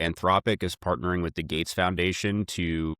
Anthropic is partnering with the Gates Foundation to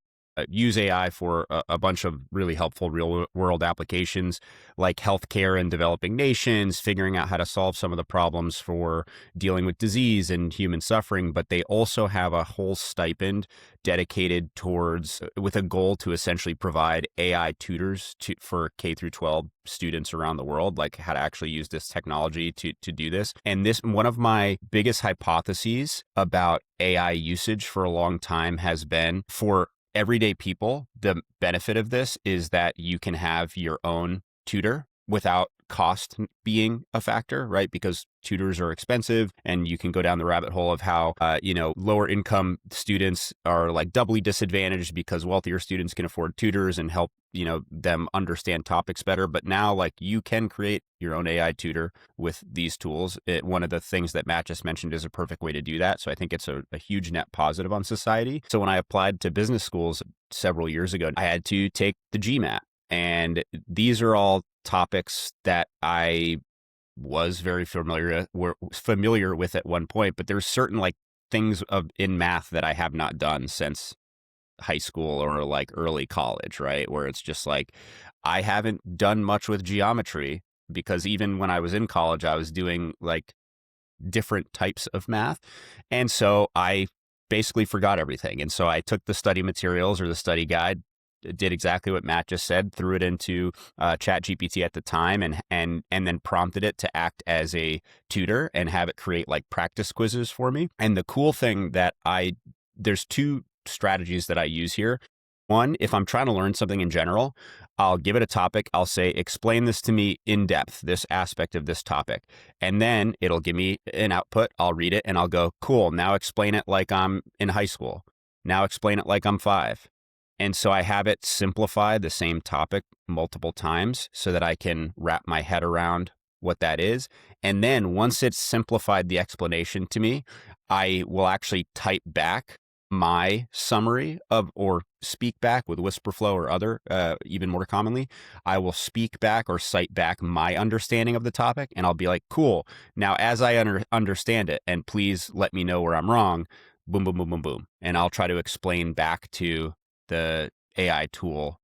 use AI for a bunch of really helpful real world applications like healthcare in developing nations, figuring out how to solve some of the problems for dealing with disease and human suffering. But they also have a whole stipend dedicated towards, with a goal to essentially provide AI tutors for K through 12 students around the world, like how to actually use this technology to do this. And this, one of my biggest hypotheses about AI usage for a long time has been for everyday people, the benefit of this is that you can have your own tutor without cost being a factor, right? Because tutors are expensive, and you can go down the rabbit hole of how, lower income students are like doubly disadvantaged because wealthier students can afford tutors and help, them understand topics better. But now, like, you can create your own AI tutor with these tools. One of the things that Matt just mentioned is a perfect way to do that. So I think it's a huge net positive on society. So when I applied to business schools several years ago, I had to take the GMAT. And these are all topics that I was very familiar with at one point, but there's certain like things in math that I have not done since high school or like early college, right? Where it's just like, I haven't done much with geometry because even when I was in college, I was doing like different types of math. And so I basically forgot everything. And so I took the study materials or the study guide, did exactly what Matt just said, threw it into ChatGPT at the time, and then prompted it to act as a tutor and have it create like practice quizzes for me. And the cool thing that there's two strategies that I use here. One, if I'm trying to learn something in general, I'll give it a topic. I'll say, explain this to me in depth, this aspect of this topic. And then it'll give me an output. I'll read it and I'll go, cool, now explain it like I'm in high school. Now explain it like I'm 5. And so I have it simplify the same topic multiple times so that I can wrap my head around what that is. And then once it's simplified the explanation to me, I will actually type back my summary or speak back with Whisperflow or other, even more commonly, I will speak back or cite back my understanding of the topic. And I'll be like, cool. Now, as I understand it, and please let me know where I'm wrong, boom, boom, boom, boom, boom. And I'll try to explain back to the AI tool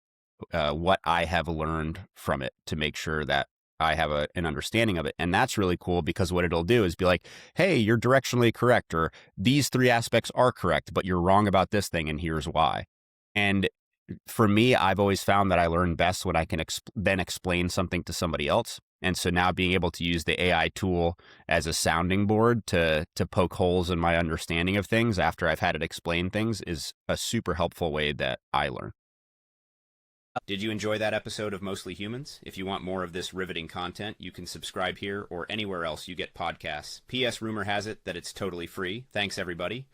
what I have learned from it to make sure that I have an understanding of it. And that's really cool because what it'll do is be like, hey, you're directionally correct, or these 3 aspects are correct, but you're wrong about this thing, and here's why. And for me, I've always found that I learn best when I can then explain something to somebody else. And so now being able to use the AI tool as a sounding board to poke holes in my understanding of things after I've had it explain things is a super helpful way that I learn. Did you enjoy that episode of Mostly Humans? If you want more of this riveting content, you can subscribe here or anywhere else you get podcasts. P.S. Rumor has it that it's totally free. Thanks, everybody.